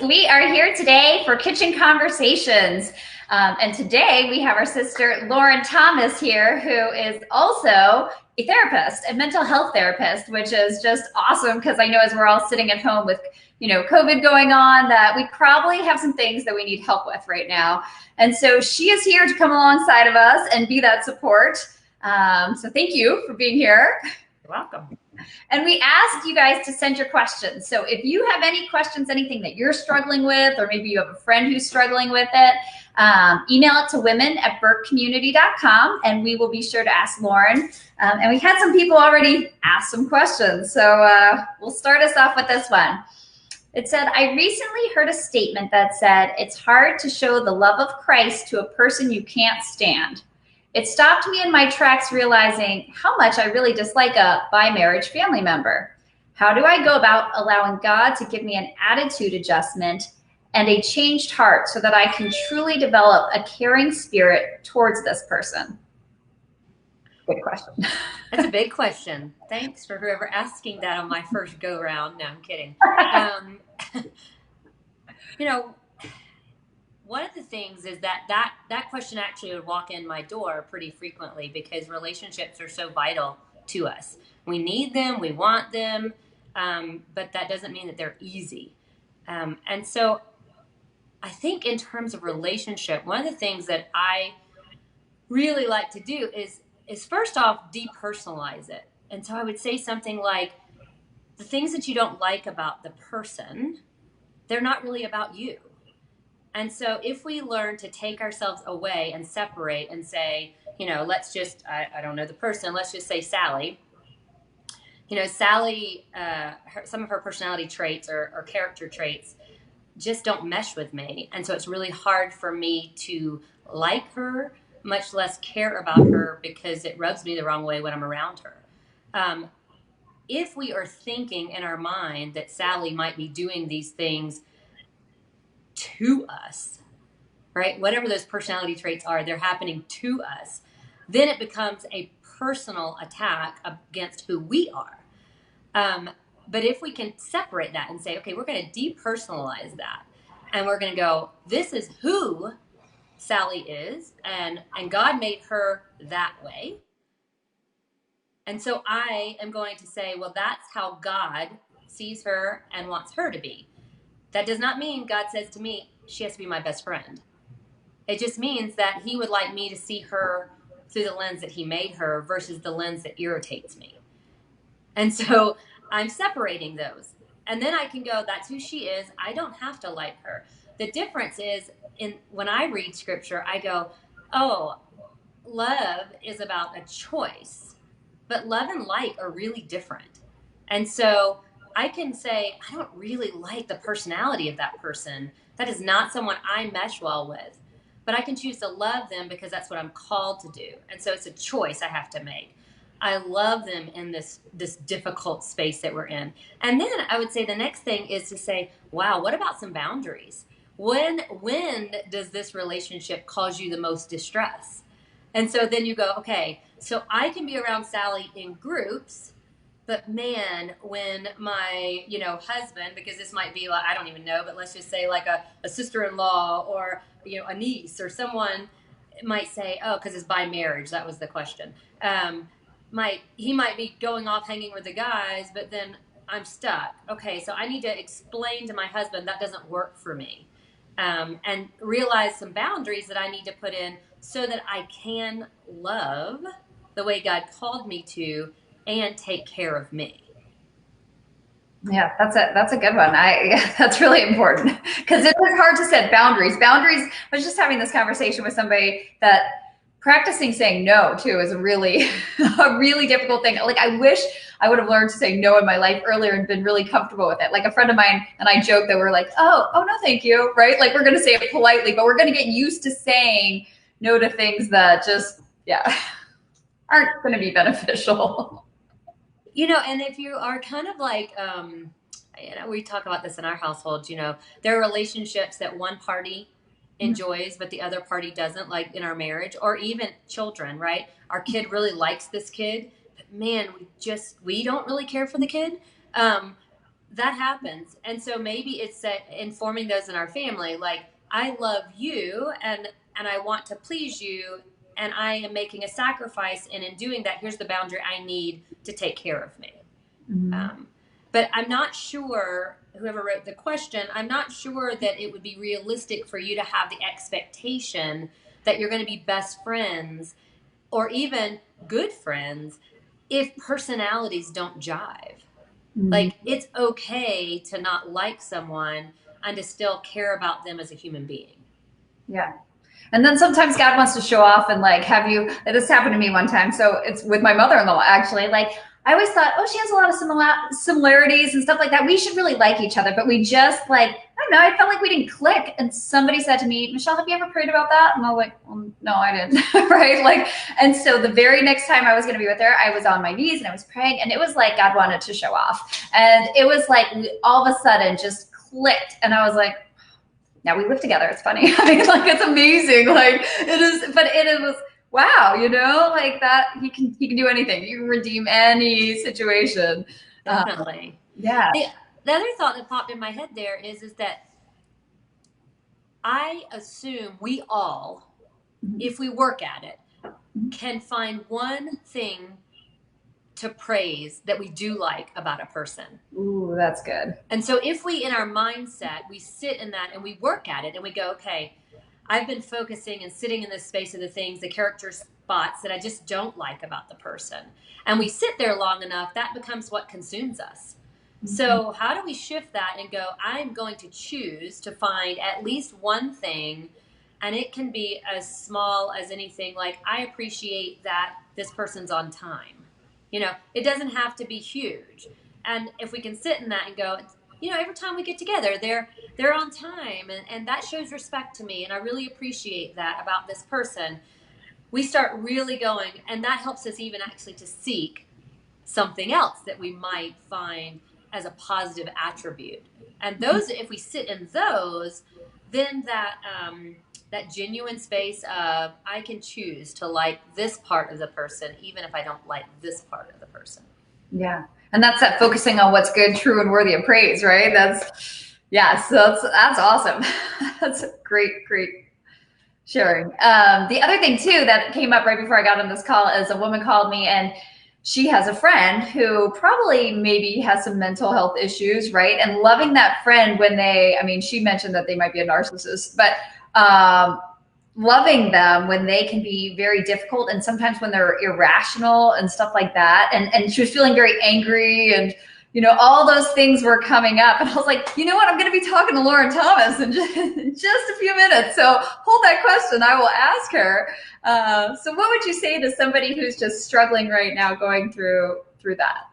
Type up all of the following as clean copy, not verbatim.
We are here today for Kitchen Conversations. And today we have our sister Lauran Thomas here, who is also a therapist, a mental health therapist, which is just awesome because I know as we're all sitting at home with, COVID going on, that we probably have some things that we need help with right now. And so she is here to come alongside of us and be that support. So thank you for being here. You're welcome. And we asked you guys to send your questions. So if you have any questions, anything that you're struggling with, or maybe you have a friend who's struggling with it, email it to women@burkecommunity.com, and we will be sure to ask Lauran. And we had some people already ask some questions. So we'll start us off with this one. It said, I recently heard a statement that said, it's hard to show the love of Christ to a person you can't stand. It stopped me in my tracks realizing how much I really dislike a by-marriage family member. How do I go about allowing God to give me an attitude adjustment and a changed heart so that I can truly develop a caring spirit towards this person? Good question. That's a big question. Thanks for whoever asking that on my first go round. No, I'm kidding. One of the things is that question actually would walk in my door pretty frequently because relationships are so vital to us. We need them, we want them, but that doesn't mean that they're easy. And so I think in terms of relationship, one of the things that I really like to do is first off, depersonalize it. And so I would say something like, the things that you don't like about the person, they're not really about you. And so if we learn to take ourselves away and separate and say, let's just, I don't know the person, let's just say Sally. Sally, some of her personality traits or character traits just don't mesh with me. And so it's really hard for me to like her, much less care about her because it rubs me the wrong way when I'm around her. If we are thinking in our mind that Sally might be doing these things to us, right? Whatever those personality traits are, they're happening to us. Then it becomes a personal attack against who we are. But if we can separate that and say, okay, we're going to depersonalize that. And we're going to go, this is who Sally is. And God made her that way. And so I am going to say, well, that's how God sees her and wants her to be. That does not mean God says to me, she has to be my best friend. It just means that he would like me to see her through the lens that he made her versus the lens that irritates me. And so I'm separating those. And then I can go, that's who she is. I don't have to like her. The difference is when I read scripture, I go, oh, love is about a choice. But love and like are really different. And so I can say, I don't really like the personality of that person. That is not someone I mesh well with. But I can choose to love them because that's what I'm called to do. And so it's a choice I have to make. I love them in this difficult space that we're in. And then I would say the next thing is to say, wow, what about some boundaries? When does this relationship cause you the most distress? And so then you go, okay, so I can be around Sally in groups. But man, when my, husband, because this might be like, I don't even know, but let's just say like a sister-in-law or, a niece or someone might say, oh, because it's by marriage. That was the question. He might be going off hanging with the guys, but then I'm stuck. Okay, so I need to explain to my husband that doesn't work for me. And realize some boundaries that I need to put in so that I can love the way God called me to and take care of me. Yeah, that's a good one. That's really important because it is hard to set boundaries. I was just having this conversation with somebody that practicing saying no too is a really difficult thing. Like I wish I would have learned to say no in my life earlier and been really comfortable with it. Like a friend of mine and I joke that we're like, oh no, thank you, right? Like we're going to say it politely, but we're going to get used to saying no to things that just aren't going to be beneficial. And if you are kind of like, we talk about this in our household, there are relationships that one party enjoys, but the other party doesn't, like in our marriage or even children, right? Our kid really likes this kid, but man, we don't really care for the kid. that happens. And so maybe it's informing those in our family, like, I love you and I want to please you, and I am making a sacrifice, and in doing that, here's the boundary I need to take care of me. Mm-hmm. But I'm not sure, whoever wrote the question, I'm not sure that it would be realistic for you to have the expectation that you're going to be best friends or even good friends if personalities don't jive. Mm-hmm. Like, it's okay to not like someone and to still care about them as a human being. Yeah. And then sometimes God wants to show off and like have you, this happened to me one time. So it's with my mother-in-law actually. Like I always thought, oh, she has a lot of similarities and stuff like that. We should really like each other. But we just like, I don't know, I felt like we didn't click. And somebody said to me, Michelle, have you ever prayed about that? And I was like, well, no, I didn't. Right. Like, and so the very next time I was going to be with her, I was on my knees and I was praying, and it was like God wanted to show off. And it was like we all of a sudden just clicked. And I was like, now we live together. It's funny. I mean, like, it's amazing. Like it is, but it was, wow, you know, like that he can do anything. You can redeem any situation. Definitely. Yeah. The other thought that popped in my head there is that I assume we all, if we work at it, can find one thing to praise that we do like about a person. Ooh, that's good. And so if we, in our mindset, we sit in that and we work at it and we go, okay, I've been focusing and sitting in this space of the things, the character spots that I just don't like about the person. And we sit there long enough, that becomes what consumes us. Mm-hmm. So how do we shift that and go, I'm going to choose to find at least one thing, and it can be as small as anything, like I appreciate that this person's on time. You know, it doesn't have to be huge. And if we can sit in that and go, you know, every time we get together, they're on time, and that shows respect to me, and I really appreciate that about this person. We start really going, and that helps us even actually to seek something else that we might find as a positive attribute. And those, if we sit in those, then that genuine space of I can choose to like this part of the person, even if I don't like this part of the person. Yeah. And that's that focusing on what's good, true, and worthy of praise, right? So that's awesome. That's great sharing. The other thing too that came up right before I got on this call is a woman called me, and she has a friend who probably maybe has some mental health issues, right? And loving that friend when she mentioned that they might be a narcissist, but loving them when they can be very difficult, and sometimes when they're irrational and stuff like that. And she was feeling very angry, and, you know, all those things were coming up. And I was like, you know what? I'm going to be talking to Lauran Thomas in just a few minutes. So hold that question. I will ask her. So what would you say to somebody who's just struggling right now, going through that?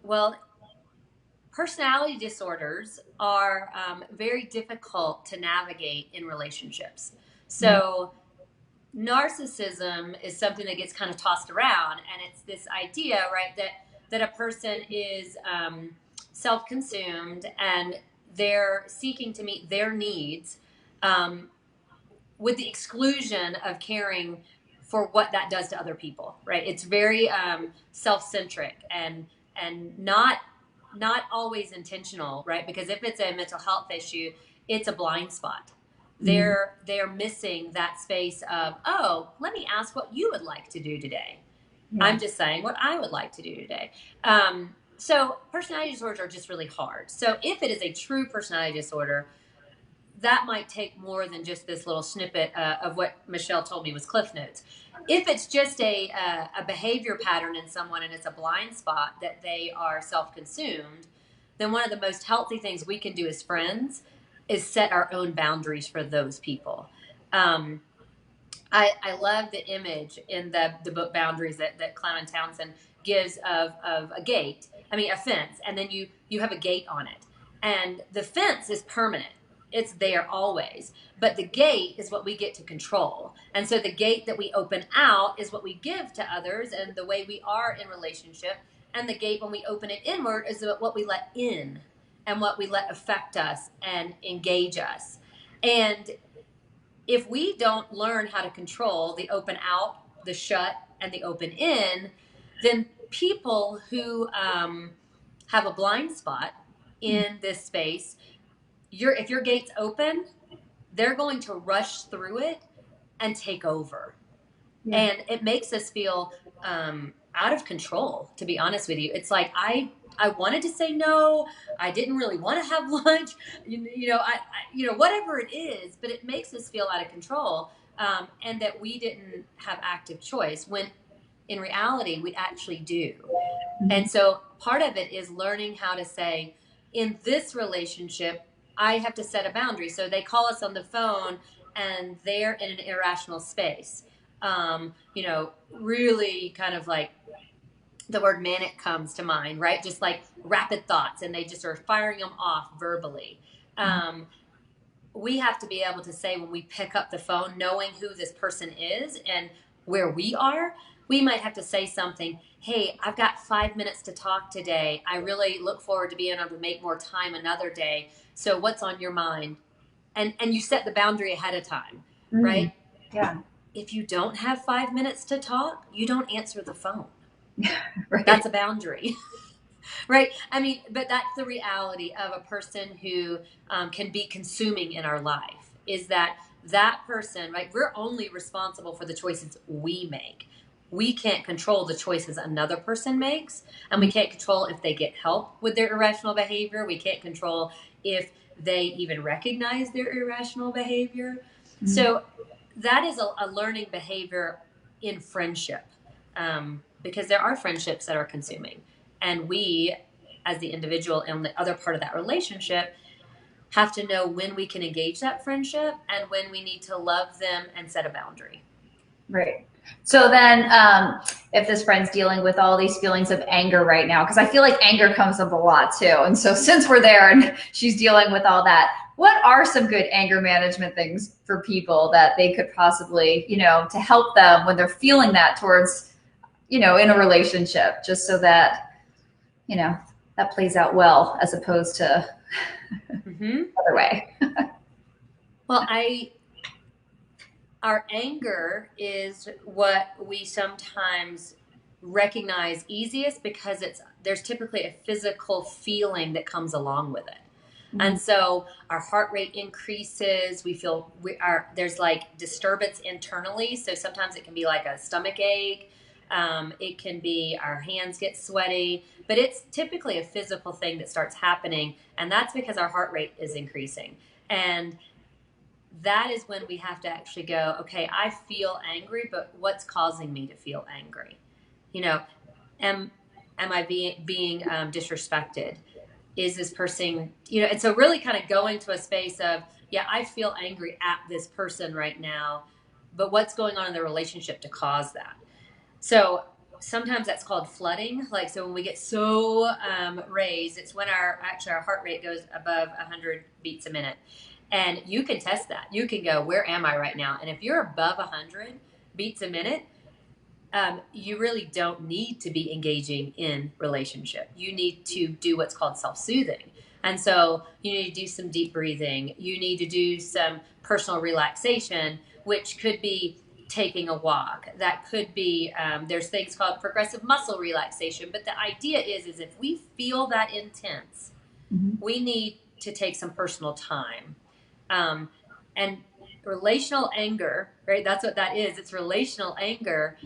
Well, personality disorders are very difficult to navigate in relationships. So narcissism is something that gets kind of tossed around, and it's this idea, right, that a person is self-consumed and they're seeking to meet their needs with the exclusion of caring for what that does to other people, right? It's very self-centric and not always intentional, right? Because if it's a mental health issue, it's a blind spot. They're missing that space of, oh, let me ask what you would like to do today. Yeah. I'm just saying what I would like to do today. So personality disorders are just really hard. So if it is a true personality disorder, that might take more than just this little snippet of what Michelle told me was Cliff Notes. If it's just a behavior pattern in someone and it's a blind spot that they are self-consumed, then one of the most healthy things we can do as friends is set our own boundaries for those people. I love the image in the book Boundaries that Clement Townsend gives of a fence, and then you have a gate on it. And the fence is permanent. It's there always. But the gate is what we get to control. And so the gate that we open out is what we give to others and the way we are in relationship. And the gate, when we open it inward, is what we let in and what we let affect us and engage us. And if we don't learn how to control the open out, the shut, and the open in, then people who have a blind spot in this space, if your gate's open, they're going to rush through it and take over. Yeah. And it makes us feel out of control, to be honest with you. It's like, I wanted to say no. I didn't really want to have lunch, whatever it is, but it makes us feel out of control, and that we didn't have active choice, when in reality we actually do. Mm-hmm. And so part of it is learning how to say, in this relationship, I have to set a boundary. So they call us on the phone and they're in an irrational space. Really kind of like, the word manic comes to mind, right? Just like rapid thoughts, and they just are firing them off verbally. We have to be able to say, when we pick up the phone, knowing who this person is and where we are, we might have to say something. Hey, I've got 5 minutes to talk today. I really look forward to being able to make more time another day. So what's on your mind? And you set the boundary ahead of time, right? Yeah. If you don't have 5 minutes to talk, you don't answer the phone. Right. That's a boundary. Right? I mean, but that's the reality of a person who can be consuming in our life, is that person, right? We're only responsible for the choices we make. We can't control the choices another person makes, and we can't control if they get help with their irrational behavior. We can't control if they even recognize their irrational behavior. Mm-hmm. So that is a learning behavior in friendship, because there are friendships that are consuming. And we, as the individual in the other part of that relationship, have to know when we can engage that friendship and when we need to love them and set a boundary. Right. So then if this friend's dealing with all these feelings of anger right now, because I feel like anger comes up a lot too. And so since we're there and she's dealing with all that, what are some good anger management things for people that they could possibly, to help them when they're feeling that towards, in a relationship, just so that, that plays out well, as opposed to the other way. Well, our anger is what we sometimes recognize easiest, because there's typically a physical feeling that comes along with it. Mm-hmm. And so our heart rate increases. We feel there's like disturbance internally. So sometimes it can be like a stomach ache. It can be our hands get sweaty, but it's typically a physical thing that starts happening. And that's because our heart rate is increasing. And that is when we have to actually go, okay, I feel angry, but what's causing me to feel angry? Am I being disrespected? Is this person, and so really kind of going to a space of, yeah, I feel angry at this person right now, but what's going on in the relationship to cause that? So sometimes that's called flooding. Like, so when we get so raised, it's when our heart rate goes above 100 beats a minute. And you can test that. You can go, where am I right now? And if you're above 100 beats a minute, you really don't need to be engaging in relationship. You need to do what's called self-soothing. And so you need to do some deep breathing. You need to do some personal relaxation, which could be taking a walk. That could be, there's things called progressive muscle relaxation. But the idea is if we feel that intense, we need to take some personal time. And relational anger, right? That's what that is. It's relational anger.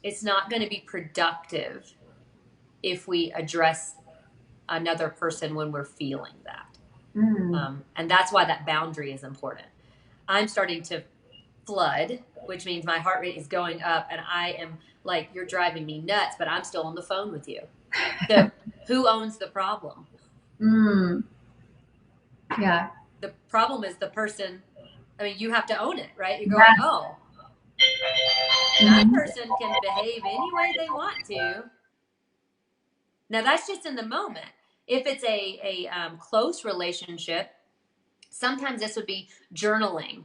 It's not going to be productive if we address another person when we're feeling that. And that's why that boundary is important. I'm starting to flood, which means my heart rate is going up, and I am like, you're driving me nuts, but I'm still on the phone with you. So who owns the problem? Yeah. The problem is the person. I mean, you have to own it, right? You're going, oh, that person can behave any way they want to. Now, that's just in the moment. If it's a close relationship, sometimes this would be journaling,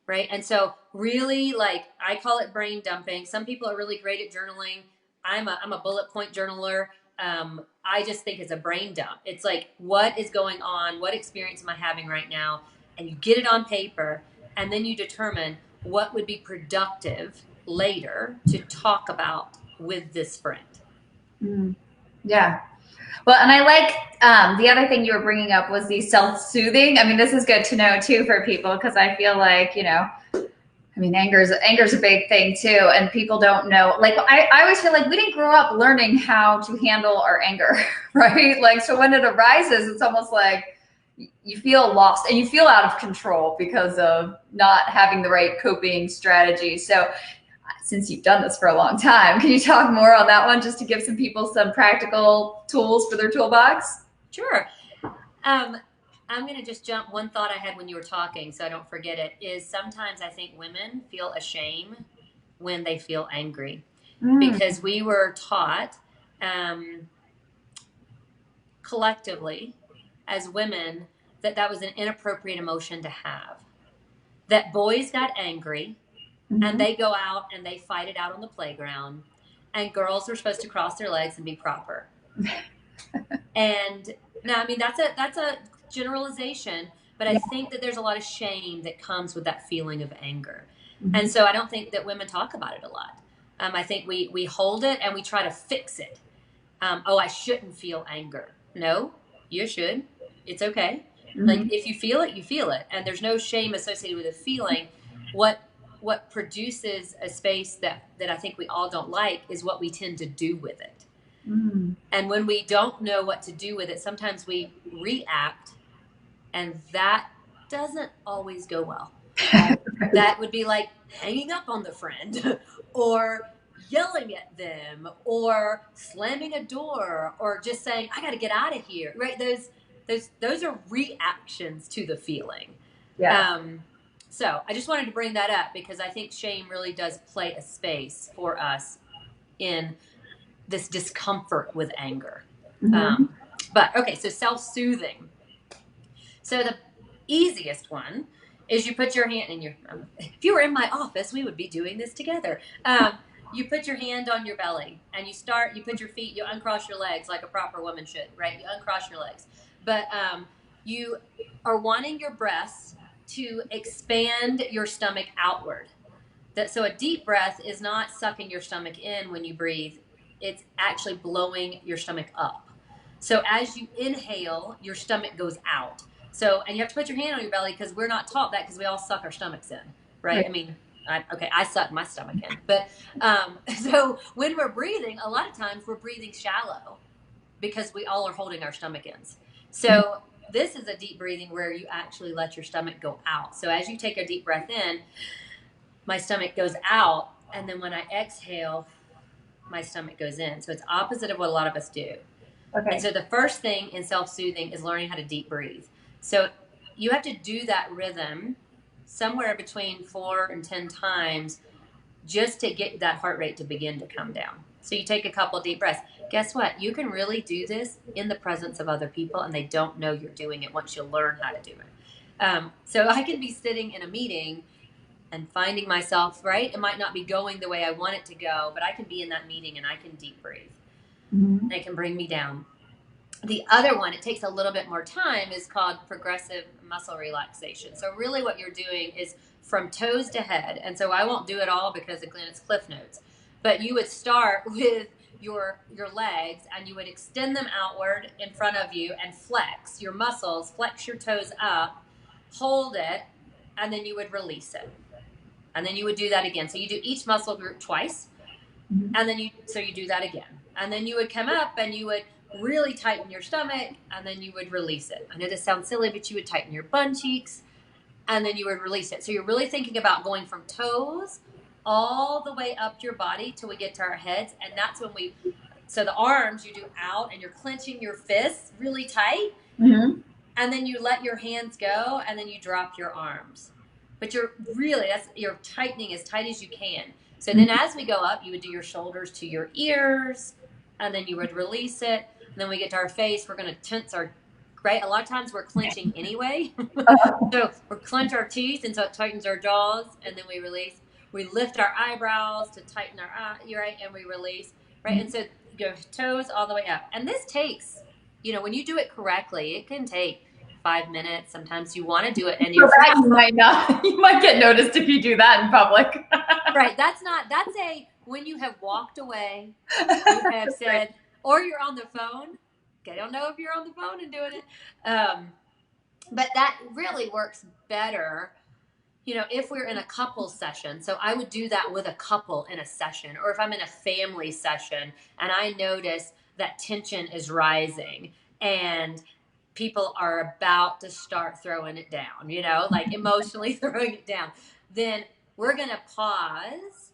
right? And so really, like, I call it brain dumping. Some people are really great at journaling. I'm a bullet point journaler. I just think it's a brain dump. It's like, what is going on? What experience am I having right now? And you get it on paper, and then you determine what would be productive later to talk about with this friend. Yeah. Well, and I like the other thing you were bringing up was the self-soothing. I mean, this is good to know too for people, because I feel like, I mean, anger's a big thing too, and people don't know. Like, I always feel like we didn't grow up learning how to handle our anger, right? Like, so when it arises, it's almost like you feel lost and you feel out of control because of not having the right coping strategy. So since you've done this for a long time, can you talk more on that one, just to give some people some practical tools for their toolbox? Sure. I'm going to just jump. One thought I had when you were talking, so I don't forget it, is sometimes I think women feel ashamed when they feel angry, because we were taught collectively as women that was an inappropriate emotion to have. That boys got angry and they go out and they fight it out on the playground, and girls are supposed to cross their legs and be proper. And now, I mean, that's a generalization, but I think that there's a lot of shame that comes with that feeling of anger. And so I don't think that women talk about it a lot. I think we hold it and we try to fix it. Oh, I shouldn't feel anger. No, you should. It's okay. Like, if you feel it, you feel it. And there's no shame associated with a feeling. What produces a space that I think we all don't like is what we tend to do with it. And when we don't know what to do with it, sometimes we react, and that doesn't always go well. That would be like hanging up on the friend, or yelling at them, or slamming a door, or just saying, I got to get out of here. Right? Those are reactions to the feeling. Yeah. So I just wanted to bring that up, because I think shame really does play a space for us in this discomfort with anger. But okay, so self-soothing. So the easiest one is you put your hand in your, if you were in my office, we would be doing this together. You put your hand on your belly and you put your feet, you uncross your legs like a proper woman should, right? You uncross your legs. But you are wanting your breaths to expand your stomach outward. So a deep breath is not sucking your stomach in when you breathe. It's actually blowing your stomach up. So as you inhale, your stomach goes out. So, and you have to put your hand on your belly, because we're not taught that, because we all suck our stomachs in, right? I mean, I suck my stomach in. But so when we're breathing, a lot of times we're breathing shallow because we all are holding our stomach ins. So this is a deep breathing where you actually let your stomach go out. So as you take a deep breath in, my stomach goes out, and then when I exhale, my stomach goes in. So it's opposite of what a lot of us do. Okay. And so the first thing in self-soothing is learning how to deep breathe. So you have to do that rhythm somewhere between 4 and 10 times just to get that heart rate to begin to come down. So you take a couple deep breaths. Guess what? You can really do this in the presence of other people, and they don't know you're doing it once you learn how to do it. So I can be sitting in a meeting and finding myself, right? It might not be going the way I want it to go, but I can be in that meeting and I can deep breathe. And it can bring me down. The other one, it takes a little bit more time, is called progressive muscle relaxation. So really what you're doing is from toes to head. And so I won't do it all because, again, it's Cliff Notes. But you would start with your legs, and you would extend them outward in front of you and flex your muscles, flex your toes up, hold it, and then you would release it. And then you would do that again. So you do each muscle group twice, and then you do that again. And then you would come up and you would really tighten your stomach, and then you would release it. I know this sounds silly, but you would tighten your bun cheeks, and then you would release it. So you're really thinking about going from toes all the way up your body till we get to our heads. And that's when so the arms you do out, and you're clenching your fists really tight. And then you let your hands go, and then you drop your arms. But you're tightening as tight as you can. So then as we go up, you would do your shoulders to your ears, and then you would release it. And then we get to our face, we're going to tense right? A lot of times we're clenching anyway. So we clench our teeth, and so it tightens our jaws, and then we release. We lift our eyebrows to tighten our eye, right? And we release, right? And so go toes all the way up. And this takes, when you do it correctly, it can take 5 minutes. Sometimes you want to do it, and you might not. You might get noticed if you do that in public. Right. That's when you have walked away, you have said, or you're on the phone. I don't know if you're on the phone and doing it. But that really works better, if we're in a couple session. So I would do that with a couple in a session, or if I'm in a family session and I notice that tension is rising and people are about to start throwing it down, like emotionally throwing it down, then we're going to pause.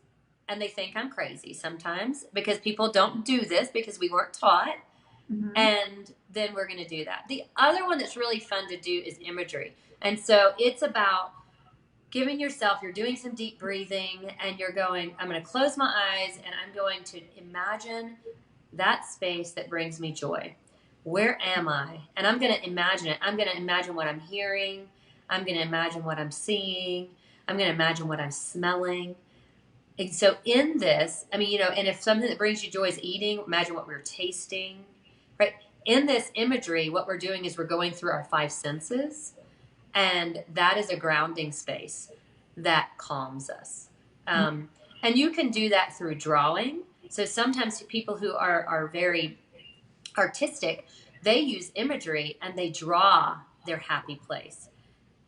And they think I'm crazy sometimes because people don't do this because we weren't taught. Mm-hmm. And then we're going to do that. The other one that's really fun to do is imagery. And so it's about giving yourself, you're doing some deep breathing and you're going, I'm going to close my eyes and I'm going to imagine that space that brings me joy. Where am I? And I'm going to imagine it. I'm going to imagine what I'm hearing. I'm going to imagine what I'm seeing. I'm going to imagine what I'm smelling. And so in this, and if something that brings you joy is eating, imagine what we're tasting, right? In this imagery, what we're doing is we're going through our 5 senses, and that is a grounding space that calms us. And you can do that through drawing. So sometimes people who are very artistic, they use imagery and they draw their happy place,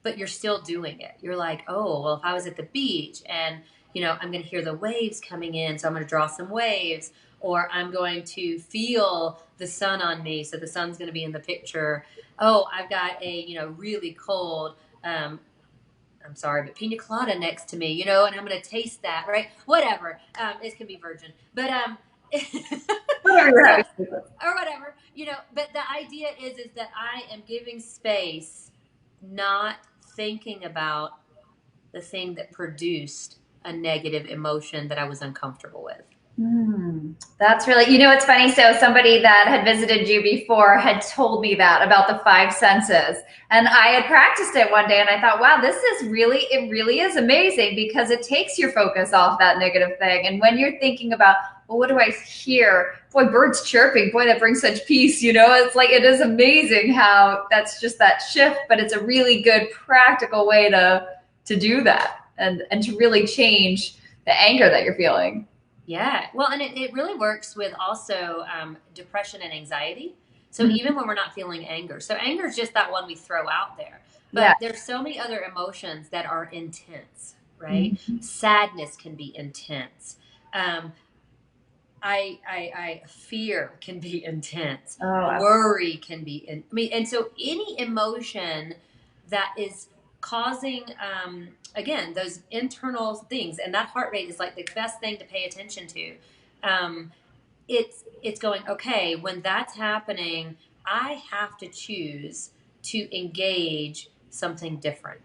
but you're still doing it. You're like, oh, well, if I was at the beach and I'm going to hear the waves coming in, so I'm going to draw some waves, or I'm going to feel the sun on me, so the sun's going to be in the picture. Oh, I've got a, really cold, I'm sorry, but pina colada next to me, and I'm going to taste that, right? Whatever. It can be virgin, but, whatever, or whatever, but the idea is that I am giving space, not thinking about the thing that produced a negative emotion that I was uncomfortable with. That's really, it's funny. So somebody that had visited you before had told me that about the 5 senses, and I had practiced it one day and I thought, wow, it really is amazing because it takes your focus off that negative thing. And when you're thinking about, well, what do I hear? Boy, birds chirping, boy, that brings such peace. It's like, it is amazing how that's just that shift, but it's a really good practical way to do that and to really change the anger that you're feeling. Yeah. Well, and it really works with also depression and anxiety. So even when we're not feeling anger. So anger is just that one we throw out there. But there's so many other emotions that are intense, right? Mm-hmm. Sadness can be intense. Fear can be intense. Worry can be, and so any emotion that is causing, again, those internal things, and that heart rate is like the best thing to pay attention to. It's going, okay, when that's happening, I have to choose to engage something different.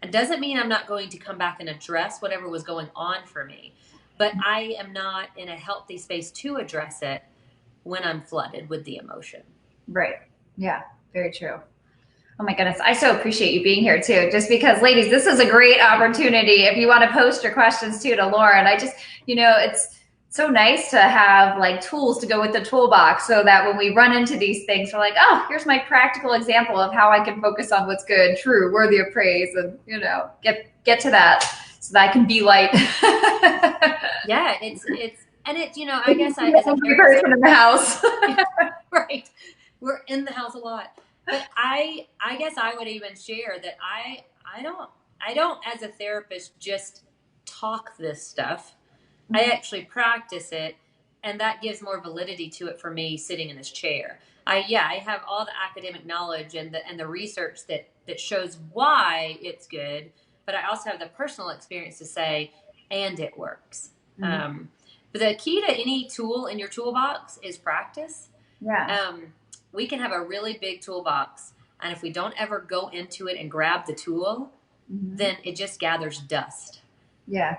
It doesn't mean I'm not going to come back and address whatever was going on for me, but I am not in a healthy space to address it when I'm flooded with the emotion. Right. Yeah, very true. Oh my goodness. I so appreciate you being here too, just because, ladies, this is a great opportunity. If you want to post your questions too to Lauran, I just, it's so nice to have like tools to go with the toolbox so that when we run into these things, we're like, oh, here's my practical example of how I can focus on what's good, true, worthy of praise, and, get to that so that I can be light. Yeah, it's, I guess as a person in the house. Right. We're in the house a lot. But I guess I would even share that I don't as a therapist just talk this stuff. I actually practice it, and that gives more validity to it for me sitting in this chair. I have all the academic knowledge and the research that shows why it's good, but I also have the personal experience to say, and it works. Mm-hmm. But the key to any tool in your toolbox is practice. Yeah. We can have a really big toolbox, and if we don't ever go into it and grab the tool, then it just gathers dust. Yeah.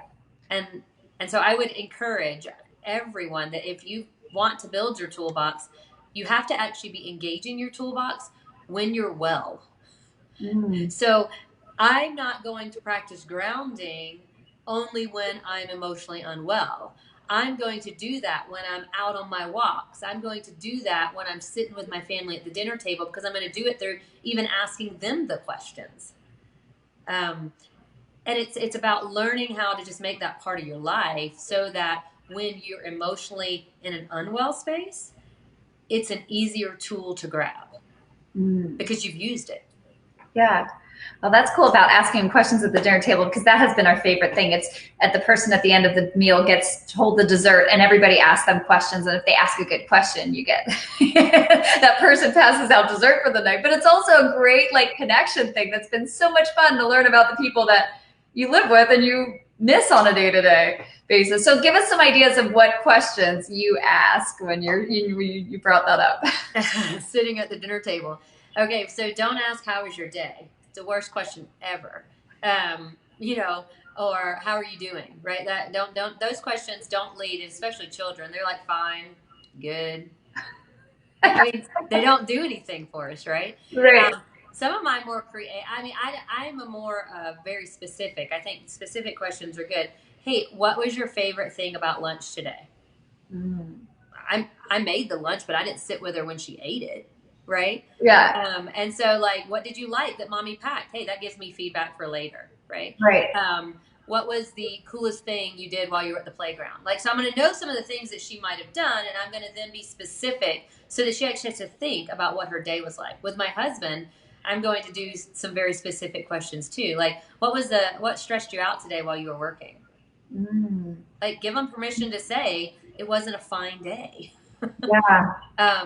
And so I would encourage everyone that if you want to build your toolbox, you have to actually be engaging your toolbox when you're well. So I'm not going to practice grounding only when I'm emotionally unwell. I'm going to do that when I'm out on my walks. I'm going to do that when I'm sitting with my family at the dinner table, because I'm going to do it through even asking them the questions. And it's about learning how to just make that part of your life so that when you're emotionally in an unwell space, it's an easier tool to grab because you've used it. Yeah. Well, that's cool about asking questions at the dinner table, because that has been our favorite thing. It's at the person at the end of the meal gets told the dessert and everybody asks them questions. And if they ask a good question, you get that person passes out dessert for the night. But it's also a great like connection thing that's been so much fun to learn about the people that you live with and you miss on a day-to-day basis. So give us some ideas of what questions you ask when you brought that up. Sitting at the dinner table. Okay, so don't ask how was your day. It's the worst question ever. You know, or how are you doing? Right? That don't those questions don't lead, especially children. They're like fine, good. I mean, they don't do anything for us, right? Right. Some of mine more creative. I mean, I'm a more very specific. I think specific questions are good. Hey, what was your favorite thing about lunch today? I made the lunch, but I didn't sit with her when she ate it, right? Yeah. And so, like, what did you like that mommy packed? Hey, that gives me feedback for later, right? Right. What was the coolest thing you did while you were at the playground? Like, so I'm going to know some of the things that she might have done, and I'm going to then be specific so that she actually has to think about what her day was like. With my husband, I'm going to do some very specific questions too. Like, what stressed you out today while you were working? Like, give them permission to say it wasn't a fine day. Yeah.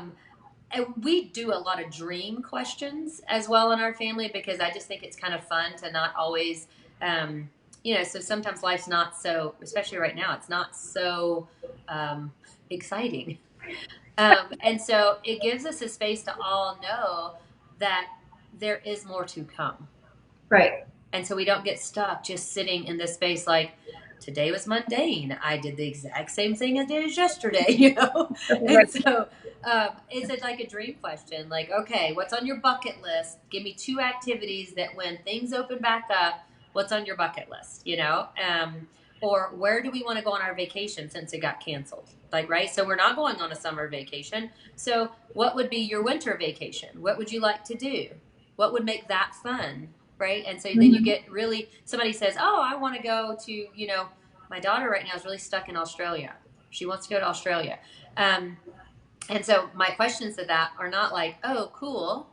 And we do a lot of dream questions as well in our family, because I just think it's kind of fun to not always, so sometimes life's not so, especially right now, it's not so exciting. And so it gives us a space to all know that there is more to come. Right. And so we don't get stuck just sitting in this space like, today was mundane. I did the exact same thing I did as yesterday, you know? And so it's like a dream question. Like, okay, what's on your bucket list? Give me 2 activities that when things open back up, what's on your bucket list, you know? Or where do we want to go on our vacation since it got canceled? Like, right? So we're not going on a summer vacation. So what would be your winter vacation? What would you like to do? What would make that fun? Right. And so then you get really, somebody says, oh, I want to go to, my daughter right now is really stuck in Australia. She wants to go to Australia. And so my questions to that are not like, oh, cool.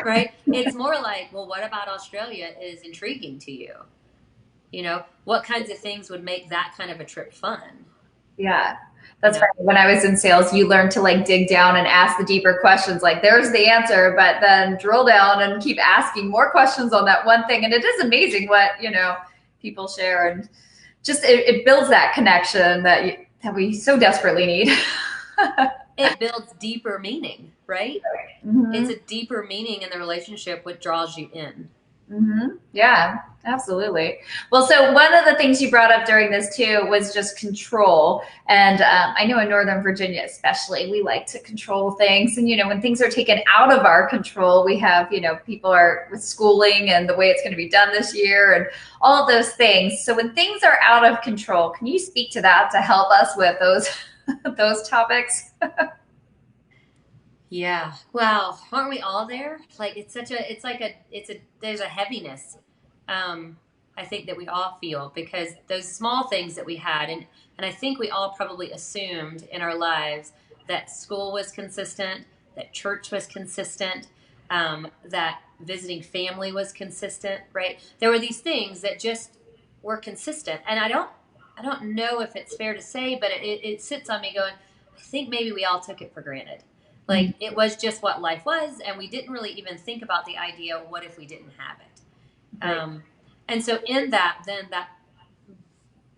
Right. It's more like, well, what about Australia is intriguing to you? What kinds of things would make that kind of a trip fun? Yeah. That's right. When I was in sales, you learn to like dig down and ask the deeper questions. Like there's the answer, but then drill down and keep asking more questions on that one thing. And it is amazing what, people share, and just, it builds that connection that we so desperately need. It builds deeper meaning, right? It's a deeper meaning in the relationship, what draws you in. Yeah, absolutely. Well, so one of the things you brought up during this too was just control. And I know in Northern Virginia, especially, we like to control things. And, when things are taken out of our control, we have, people are with schooling and the way it's going to be done this year and all of those things. So when things are out of control, can you speak to that to help us with those topics? Yeah. Well, aren't we all there? Like there's a heaviness, I think that we all feel, because those small things that we had, and I think we all probably assumed in our lives that school was consistent, that church was consistent, that visiting family was consistent, right? There were these things that just were consistent. And I don't know if it's fair to say, but it sits on me going, I think maybe we all took it for granted. Like it was just what life was, and we didn't really even think about the idea, what if we didn't have it? Right. And so in that, then that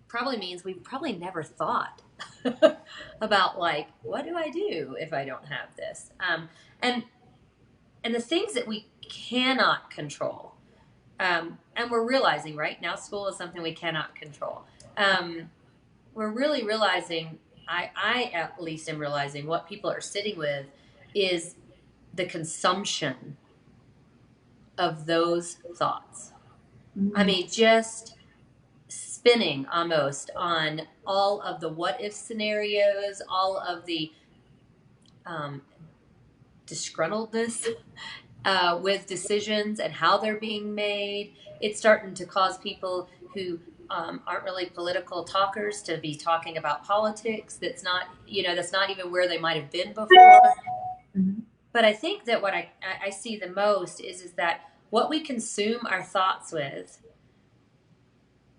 probably means we probably never thought about like, what do I do if I don't have this? And the things that we cannot control, and we're realizing right now, school is something we cannot control. We're really realizing, I at least am realizing, what people are sitting with is the consumption of those thoughts. I mean, just spinning almost on all of the what if scenarios, all of the disgruntledness with decisions and how they're being made. It's starting to cause people who aren't really political talkers to be talking about politics. That's not, that's not even where they might have been before. Mhm. But I think that what I see the most is that what we consume our thoughts with,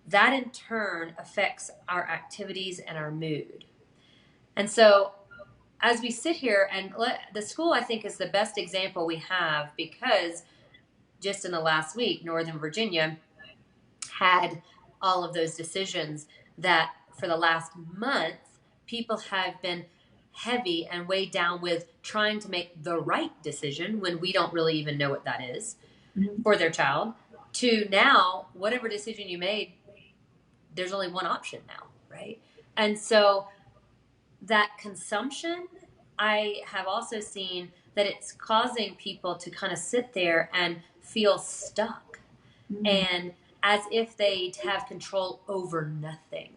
that in turn affects our activities and our mood. And so as we sit here, and the school, I think, is the best example we have, because just in the last week, Northern Virginia had all of those decisions that for the last month, people have been heavy and weighed down with trying to make the right decision when we don't really even know what that is for their child, to now, whatever decision you made, there's only one option now, right? And so that consumption, I have also seen that it's causing people to kind of sit there and feel stuck, and as if they have control over nothing.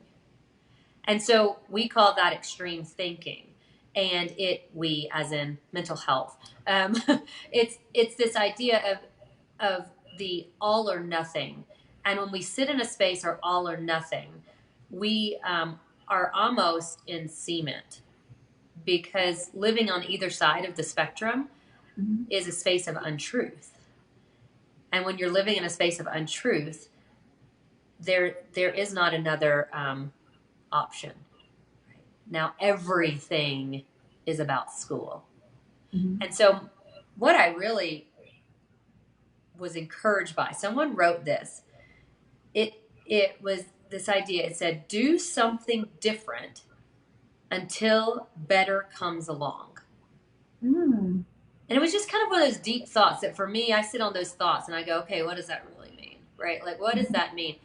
And so we call that extreme thinking. And we as in mental health, it's this idea of the all or nothing. And when we sit in a space or all or nothing, we are almost in cement, because living on either side of the spectrum is a space of untruth. And when you're living in a space of untruth, there is not another option. Now everything is about school. And so what I really was encouraged by, someone wrote this, it was this idea. It said, do something different until better comes along. And it was just kind of one of those deep thoughts that for me, I sit on those thoughts and I go, okay, what does that really mean? Right? Like, what does that mean?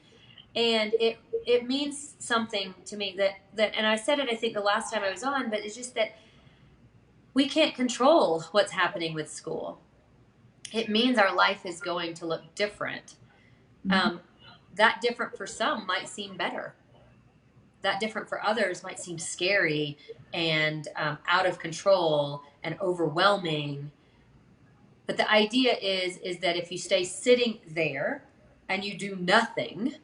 And it means something to me that, and I said it, I think the last time I was on, but it's just that we can't control what's happening with school. It means our life is going to look different. That different for some might seem better. That different for others might seem scary and out of control and overwhelming. But the idea is that if you stay sitting there and you do nothing,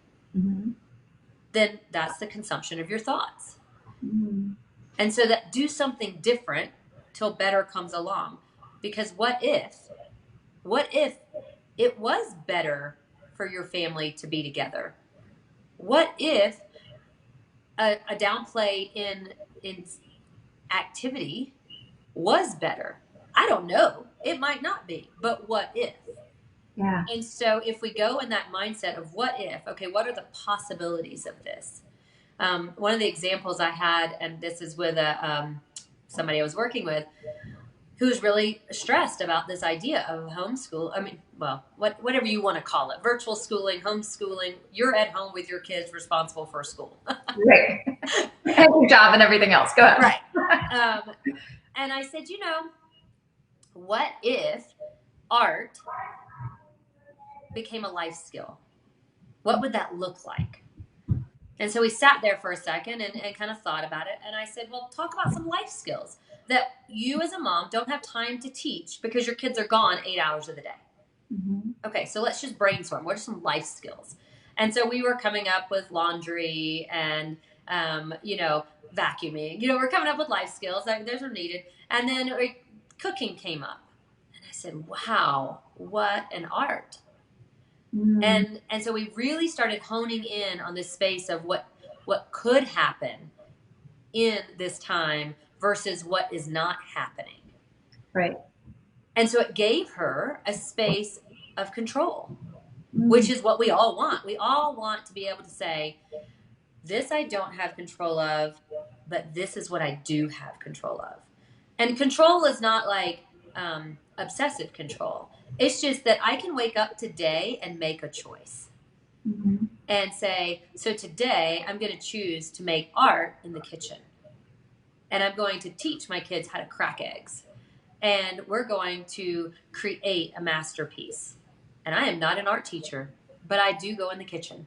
then that's the consumption of your thoughts. And so that do something different till better comes along. Because what if it was better for your family to be together? What if a downplay in activity was better? I don't know. It might not be, but what if? Yeah. And so if we go in that mindset of what if, okay, what are the possibilities of this? One of the examples I had, and this is with somebody I was working with, who's really stressed about this idea of homeschool. I mean, well, whatever you want to call it, virtual schooling, homeschooling. You're at home with your kids, responsible for school. Right. And your job and everything else. Go ahead. Right. And I said, what if art became a life skill? What would that look like? And so we sat there for a second and kind of thought about it. And I said, well, talk about some life skills that you as a mom don't have time to teach because your kids are gone 8 hours of the day. Okay, so let's just brainstorm. What are some life skills? And so we were coming up with laundry and, vacuuming. We're coming up with life skills. Those are needed. And then cooking came up. And I said, wow, what an art. And so we really started honing in on this space of what could happen in this time versus what is not happening. Right. And so it gave her a space of control, which is what we all want. We all want to be able to say, this I don't have control of, but this is what I do have control of. And control is not like obsessive control. It's just that I can wake up today and make a choice and say, so today I'm going to choose to make art in the kitchen. And I'm going to teach my kids how to crack eggs. And we're going to create a masterpiece. And I am not an art teacher, but I do go in the kitchen.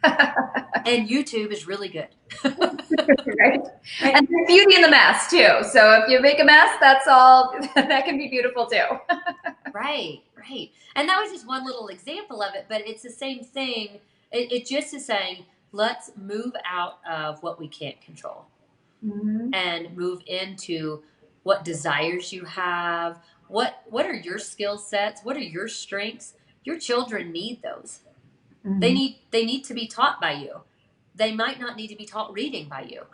And YouTube is really good. Right. And there's beauty in the mess too. So if you make a mess, that's all, that can be beautiful too. Right. And that was just one little example of it, but it's the same thing It just is saying, let's move out of what we can't control and move into what desires you have. What are your skill sets? What are your strengths? Your children need those. They need to be taught by you. They might not need to be taught reading by you.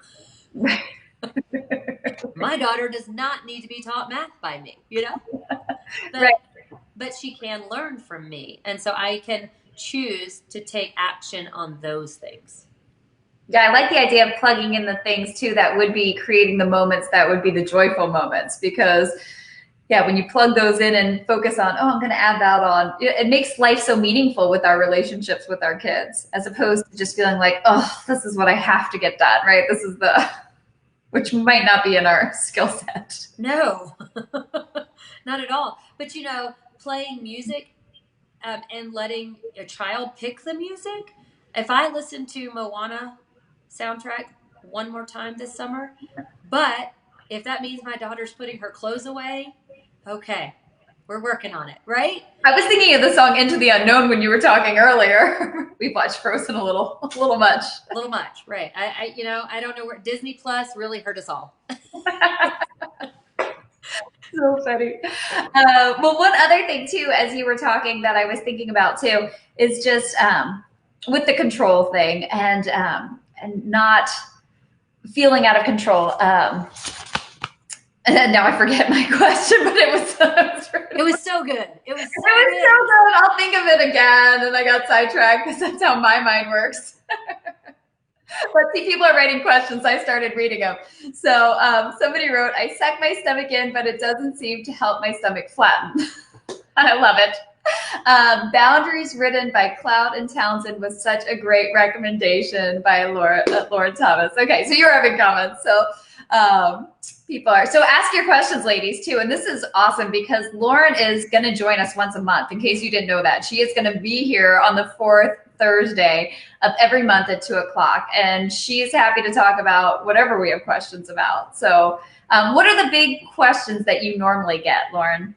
My daughter does not need to be taught math by me, you know? But, Right. but she can learn from me. And so I can choose to take action on those things. Yeah, I like the idea of plugging in the things too that would be creating the moments that would be the joyful moments, because yeah, when you plug those in and focus on, oh, I'm going to add that on, it makes life so meaningful with our relationships with our kids, as opposed to just feeling like, oh, this is what I have to get done, right? This is which might not be in our skill set. No, not at all. But playing music and letting a child pick the music. If I listen to Moana soundtrack one more time this summer, but if that means my daughter's putting her clothes away, okay, we're working on it, right? I was thinking of the song Into the Unknown when you were talking earlier. We've watched Frozen a little much. A little much, right. I don't know where Disney Plus really hurt us all. So funny. Well, one other thing too, as you were talking, that I was thinking about too, is just with the control thing and not feeling out of control. And now I forget my question, but it was so good. It was so good. I'll think of it again, and I got sidetracked because that's how my mind works. Let's see, people are writing questions. I started reading them. So somebody wrote, I suck my stomach in, but it doesn't seem to help my stomach flatten. I love it. Boundaries written by Cloud and Townsend was such a great recommendation by Lauran Thomas. Okay, so you're having comments. So people are. So ask your questions, ladies, too. And this is awesome because Lauran is going to join us once a month, in case you didn't know that. She is going to be here on the 4th Thursday of every month at 2:00. And she's happy to talk about whatever we have questions about. So what are the big questions that you normally get, Lauran?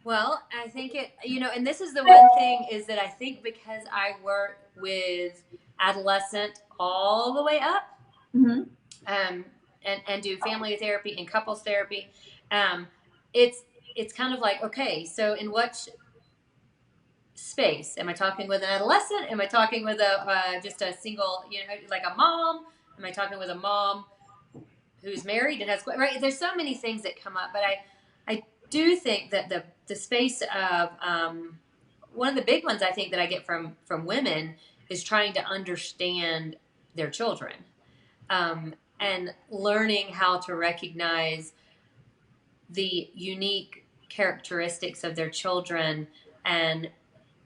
Well, I think and this is the one thing, is that I think because I work with adolescent all the way up, and do family therapy and couples therapy, it's kind of like, okay, so in what space am I talking with an adolescent? Am I talking with just a single, like a mom? Am I talking with a mom who's married and has, right? There's so many things that come up, but I do think that the space of one of the big ones I think that I get from women is trying to understand their children, and learning how to recognize the unique characteristics of their children, and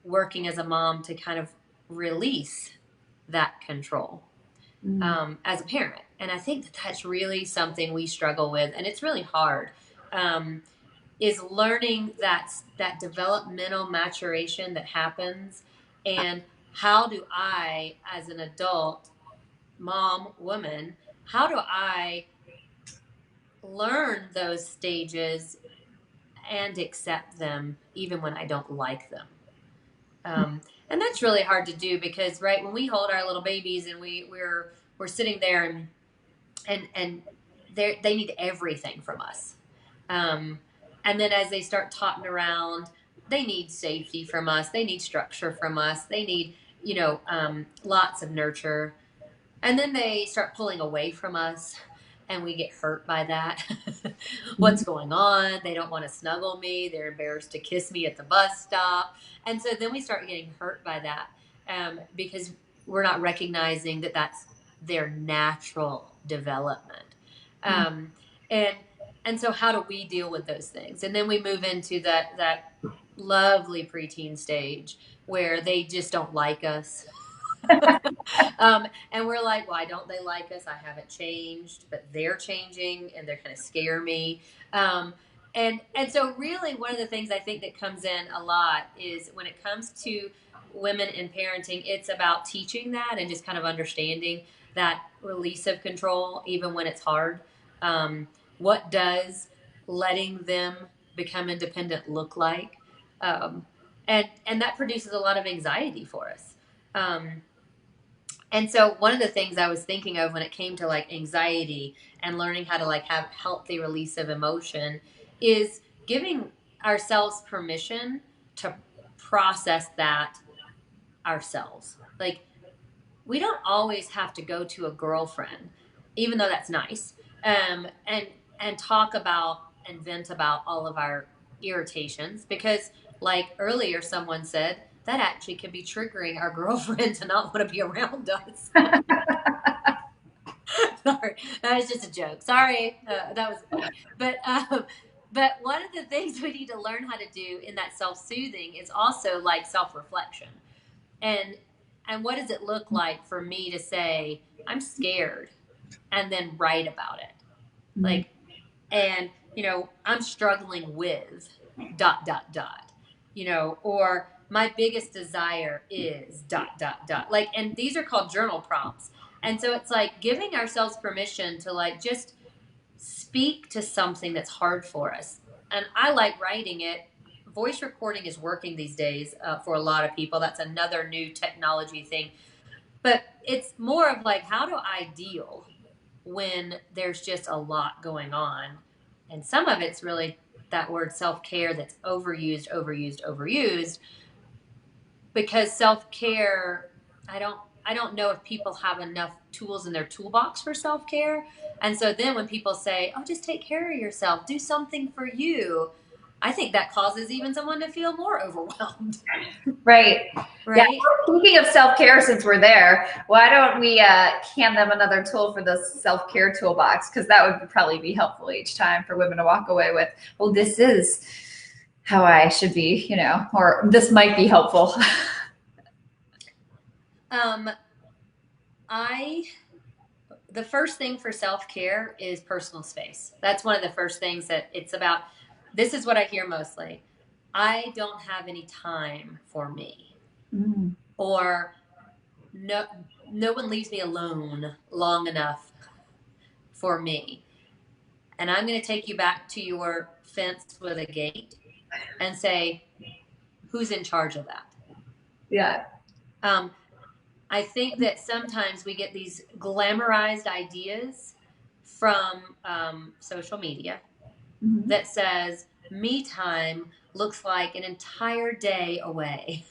working as a mom to kind of release that control as a parent. And I think that that's really something we struggle with, and it's really hard. Is learning that developmental maturation that happens, and how do I, as an adult mom, woman, how do I learn those stages and accept them even when I don't like them? And that's really hard to do, because right when we hold our little babies and we're sitting there and they need everything from us. And then as they start totting around, they need safety from us. They need structure from us. They need, lots of nurture. And then they start pulling away from us, and we get hurt by that. What's going on? They don't want to snuggle me. They're embarrassed to kiss me at the bus stop. And so then we start getting hurt by that, because we're not recognizing that that's their natural development. And so how do we deal with those things? And then we move into that lovely preteen stage where they just don't like us. And we're like, why don't they like us? I haven't changed, but they're changing, and they're kind of scare me. And so really one of the things I think that comes in a lot is when it comes to women in parenting, it's about teaching that and just kind of understanding that release of control, even when it's hard. What does letting them become independent look like? And that produces a lot of anxiety for us. And so one of the things I was thinking of when it came to like anxiety and learning how to like have healthy release of emotion is giving ourselves permission to process that ourselves. Like, we don't always have to go to a girlfriend, even though that's nice, and talk about and vent about all of our irritations, because like earlier someone said that actually could be triggering our girlfriend to not want to be around us. Sorry, that was just a joke. Sorry, that was funny. But one of the things we need to learn how to do in that self-soothing is also like self-reflection. And what does it look like for me to say I'm scared and then write about it? Like, and I'm struggling with ... or my biggest desire is ... Like, and these are called journal prompts. And so it's like giving ourselves permission to like just speak to something that's hard for us. And I like writing it. Voice recording is working these days for a lot of people. That's another new technology thing. But it's more of like, how do I deal when there's just a lot going on? And some of it's really that word self-care that's overused. Because self-care, I don't know if people have enough tools in their toolbox for self-care. And so then when people say, oh, just take care of yourself, do something for you, I think that causes even someone to feel more overwhelmed. Right. Yeah. Speaking of self-care, since we're there, why don't we hand them another tool for the self-care toolbox? Because that would probably be helpful each time for women to walk away with, well, this is how I should be, or this might be helpful. The first thing for self-care is personal space. That's one of the first things that it's about. This is what I hear mostly. I don't have any time for me. Or no one leaves me alone long enough for me. And I'm going to take you back to your fence with a gate and say, who's in charge of that? Yeah. I think that sometimes we get these glamorized ideas from social media that says me time looks like an entire day away.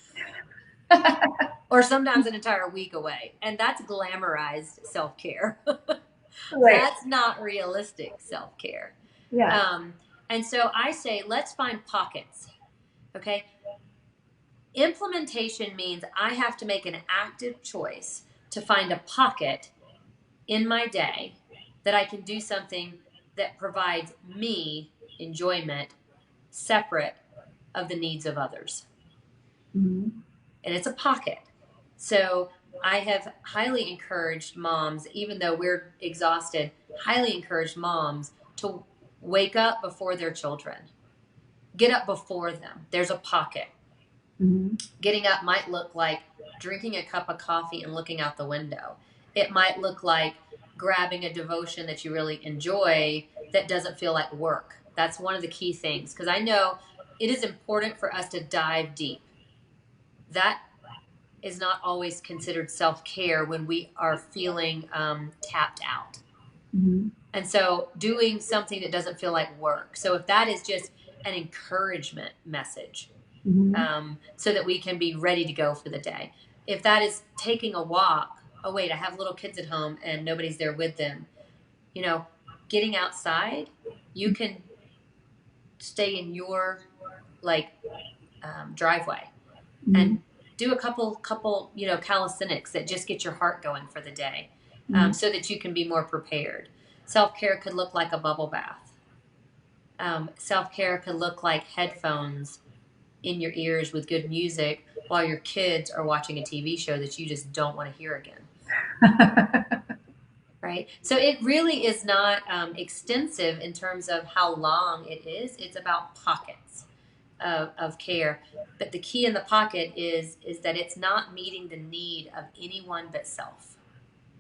Or sometimes an entire week away. And that's glamorized self-care. Right. That's not realistic self-care. Yeah. And so I say, let's find pockets. Okay. Implementation means I have to make an active choice to find a pocket in my day that I can do something that provides me enjoyment separate of the needs of others. And it's a pocket. So I have highly encouraged moms, even though we're exhausted, highly encouraged moms to wake up before their children. Get up before them. There's a pocket. Getting up might look like drinking a cup of coffee and looking out the window. It might look like grabbing a devotion that you really enjoy that doesn't feel like work. That's one of the key things, because I know it is important for us to dive deep. That is not always considered self-care when we are feeling tapped out. And so doing something that doesn't feel like work. So if that is just an encouragement message, so that we can be ready to go for the day. If that is taking a walk, oh wait, I have little kids at home and nobody's there with them. Getting outside, you can stay in your driveway and do a couple calisthenics that just get your heart going for the day, so that you can be more prepared. Self-care could look like a bubble bath. Self-care could look like headphones in your ears with good music while your kids are watching a TV show that you just don't want to hear again. Right? So it really is not extensive in terms of how long it is. It's about pockets of care. But the key in the pocket is that it's not meeting the need of anyone but self.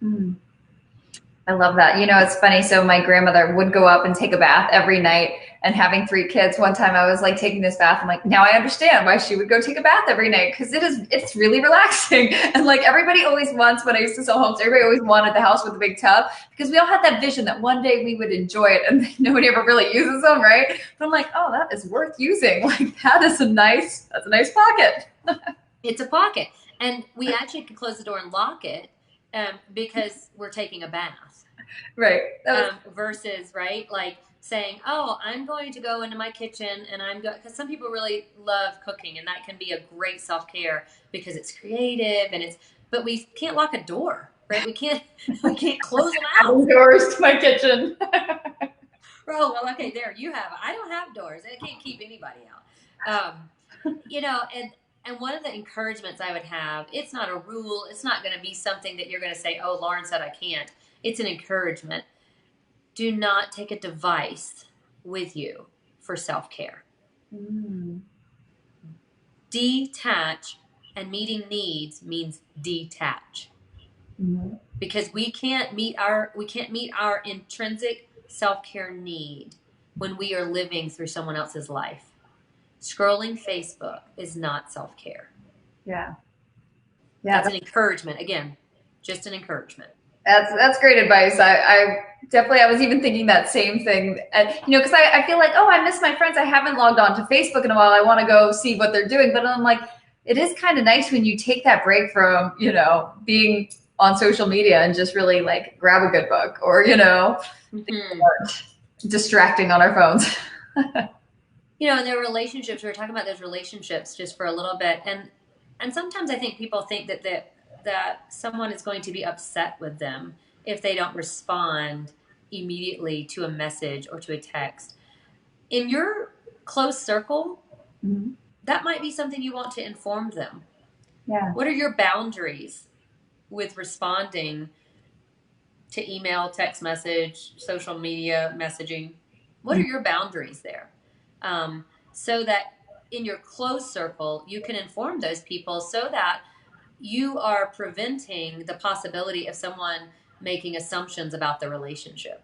I love that. It's funny. So my grandmother would go up and take a bath every night. and having 3 kids, one time I was like taking this bath. I'm like, now I understand why she would go take a bath every night, because it's really relaxing. And like everybody always wants, when I used to sell homes, everybody always wanted the house with a big tub, because we all had that vision that one day we would enjoy it, and nobody ever really uses them, right? But I'm like, oh, that is worth using. Like that's a nice pocket. It's a pocket. And we actually could close the door and lock it because we're taking a bath. Right. Versus, right, like saying, oh, I'm going to go into my kitchen and I'm going, because some people really love cooking, and that can be a great self-care because it's creative and but we can't lock a door, right? We can't close them out. Doors to my kitchen. Oh, well, okay, there you have it. I don't have doors. I can't keep anybody out. And one of the encouragements I would have, it's not a rule. It's not going to be something that you're going to say, oh, Lauran said I can't. It's an encouragement. Do not take a device with you for self-care. Detach, and meeting needs means detach. Because we can't meet our intrinsic self-care need when we are living through someone else's life. Scrolling Facebook is not self-care. Yeah. That's an encouragement. Again, just an encouragement. That's great advice. I definitely, I was even thinking that same thing. And, because I feel like, oh, I miss my friends. I haven't logged on to Facebook in a while. I want to go see what they're doing. But I'm like, it is kind of nice when you take that break from, being on social media and just really like grab a good book or, distracting on our phones. And their relationships, we were talking about those relationships just for a little bit. And sometimes I think people think that someone is going to be upset with them if they don't respond immediately to a message or to a text. In your close circle, that might be something you want to inform them. Yeah. What are your boundaries with responding to email, text message, social media messaging? What are your boundaries there? So that in your close circle, you can inform those people so that you are preventing the possibility of someone making assumptions about the relationship.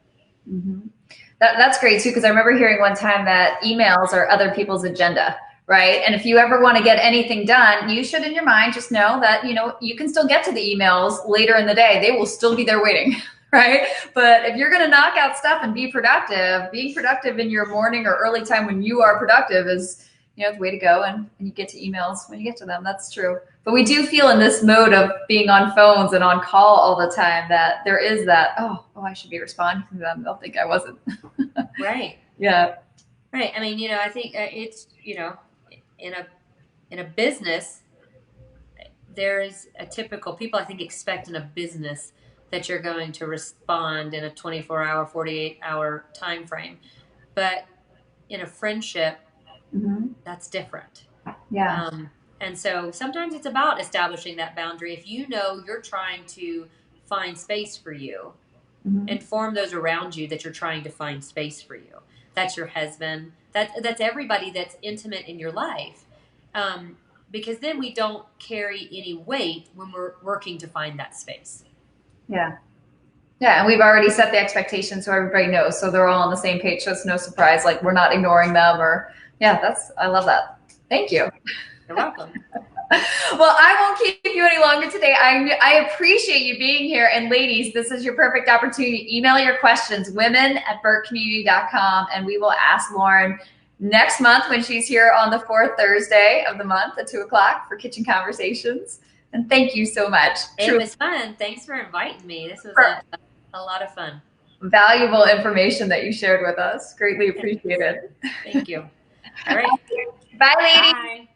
That's great too, because I remember hearing one time that emails are other people's agenda, right? And if you ever want to get anything done, you should in your mind just know that, you can still get to the emails later in the day. They will still be there waiting, right? But if you're going to knock out stuff and be productive, being productive in your morning or early time when you are productive is, the way to go. And you get to emails when you get to them. That's true. But we do feel in this mode of being on phones and on call all the time that there is that, oh, I should be responding to them. They'll think I wasn't. Right. Yeah. Right. I mean, I think it's, in a business, there's a typical, people I think expect in a business that you're going to respond in a 24-hour, 48-hour time frame. But in a friendship, that's different. Yeah. And so sometimes it's about establishing that boundary. If you're trying to find space for you, inform those around you that you're trying to find space for you. That's your husband. That's everybody that's intimate in your life. Because then we don't carry any weight when we're working to find that space. Yeah. Yeah. And we've already set the expectations so everybody knows. So they're all on the same page. So it's no surprise. Like we're not ignoring them I love that. Thank you. You're welcome. Well, I won't keep you any longer today. I appreciate you being here. And ladies, this is your perfect opportunity. Email your questions, women@burkecommunity.com, and we will ask Lauran next month when she's here on the 4th Thursday of the month at 2:00 for Kitchen Conversations. And thank you so much. It was fun. Thanks for inviting me. This was a lot of fun. Valuable information that you shared with us. Greatly appreciated. Thank you. All right. Bye, ladies. Bye.